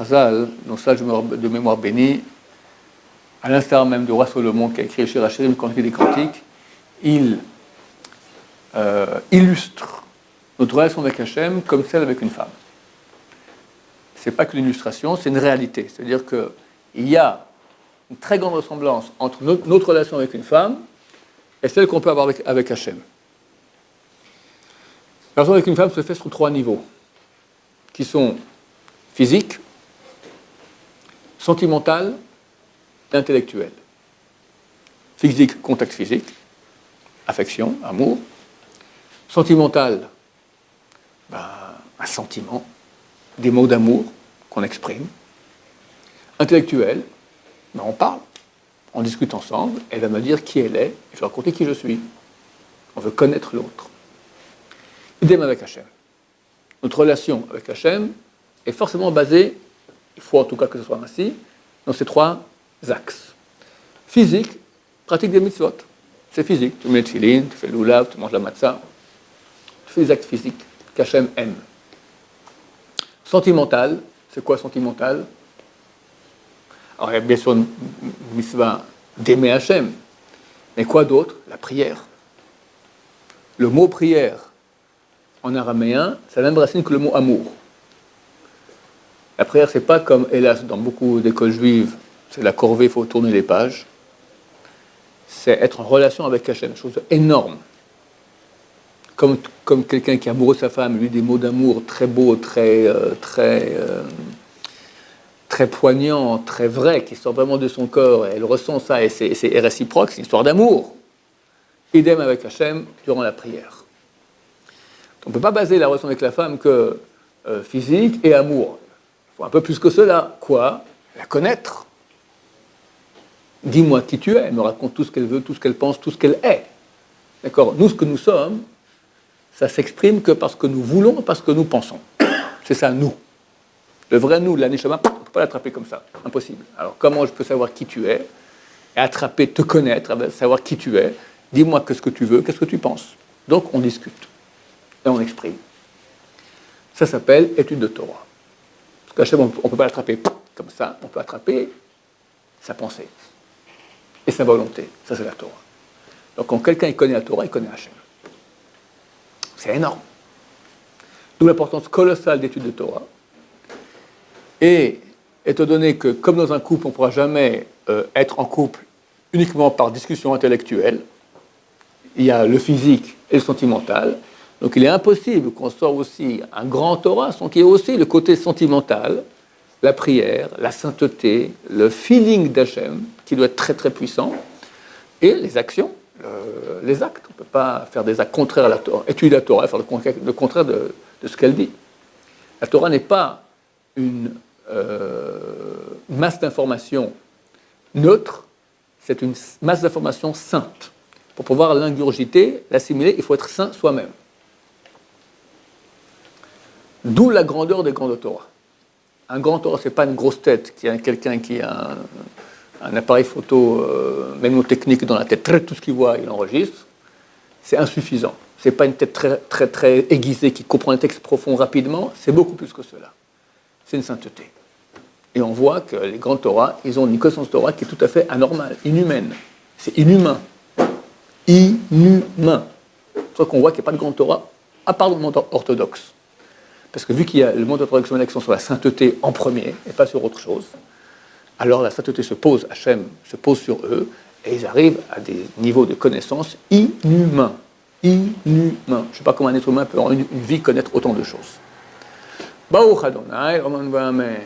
Chazal, nos sages de mémoire bénie, à l'instar même de roi Salomon qui a écrit Shir Hashirim, le Cantique des Cantiques, il illustre notre relation avec Hachem comme celle avec une femme. Ce n'est pas que l'illustration, c'est une réalité. C'est-à-dire qu'il y a une très grande ressemblance entre notre relation avec une femme et celle qu'on peut avoir avec Hachem. La relation avec une femme se fait sur 3 niveaux, qui sont physiques, sentimentales et intellectuelles. Physique, contact physique, affection, amour. Sentimental, un sentiment, des mots d'amour qu'on exprime. Intellectuel, on parle, on discute ensemble, elle va me dire qui elle est, et je vais raconter qui je suis. On veut connaître l'autre. Idem avec Hachem. Notre relation avec Hachem est forcément basée, il faut en tout cas que ce soit ainsi, dans ces 3 axes. Physique, pratique des mitzvot. C'est physique. Tu mets le tefillin, tu fais le lulav, tu manges la matzah. Tu fais des actes physiques qu'Hachem aime. Sentimental, c'est quoi sentimental? Alors, il y a bien sûr une mitzvah d'aimer Hachem. Mais quoi d'autre? La prière. Le mot prière, en araméen, c'est la même racine que le mot amour. La prière, c'est pas comme, hélas, dans beaucoup d'écoles juives, c'est la corvée, il faut tourner les pages. C'est être en relation avec Hachem, chose énorme. Comme quelqu'un qui est amoureux de sa femme, lui, des mots d'amour très beaux, très poignants, très vrais, qui sortent vraiment de son corps, et elle ressent ça, et c'est réciproque, c'est une histoire d'amour. Idem avec Hachem durant la prière. On ne peut pas baser la relation avec la femme que physique et amour. Il faut un peu plus que cela. Quoi? La connaître. Dis-moi qui tu es. Elle me raconte tout ce qu'elle veut, tout ce qu'elle pense, tout ce qu'elle est. D'accord? Nous, ce que nous sommes, ça s'exprime que parce que nous voulons, parce que nous pensons. C'est ça, nous. Le vrai nous, la neshama, on ne peut pas l'attraper comme ça. Impossible. Alors, comment je peux savoir qui tu es, et attraper, te connaître, savoir qui tu es? Dis-moi ce que tu veux, qu'est-ce que tu penses? Donc, on discute. Et on exprime. Ça s'appelle étude de Torah. Parce qu'Hachem, on ne peut pas l'attraper comme ça, on peut attraper sa pensée et sa volonté. Ça, c'est la Torah. Donc, quand quelqu'un connaît la Torah, il connaît Hachem. C'est énorme. D'où l'importance colossale d'étude de Torah. Et étant donné que, comme dans un couple, on ne pourra jamais être en couple uniquement par discussion intellectuelle, il y a le physique et le sentimental. Donc il est impossible qu'on sorte aussi un grand Torah sans qu'il y ait aussi le côté sentimental, la prière, la sainteté, le feeling d'Hachem, qui doit être très très puissant, et les actions, les actes. On ne peut pas faire des actes contraires à la Torah, étudier la Torah, faire le contraire de ce qu'elle dit. La Torah n'est pas une masse d'informations neutre, c'est une masse d'informations sainte. Pour pouvoir l'ingurgiter, l'assimiler, il faut être saint soi-même. D'où la grandeur des grandes Torah. Un grand Torah, ce n'est pas une grosse tête, quelqu'un qui a un appareil photo, même technique dans la tête, tout ce qu'il voit, il enregistre. C'est insuffisant. Ce n'est pas une tête très, très, très aiguisée qui comprend un texte profond rapidement, c'est beaucoup plus que cela. C'est une sainteté. Et on voit que les grands Torahs, ils ont une connaissance Torah qui est tout à fait anormale, inhumaine. C'est inhumain. Inhumain. C'est pour ça qu'on voit qu'il n'y a pas de grand Torah, à part le monde orthodoxe. Parce que vu qu'il y a le monde orthodoxe met l'accent sur la sainteté en premier, et pas sur autre chose, alors la sainteté se pose, Hachem se pose sur eux, et ils arrivent à des niveaux de connaissance inhumains. Inhumains. Je ne sais pas comment un être humain peut en une vie connaître autant de choses. Baruch Adonai, Amen.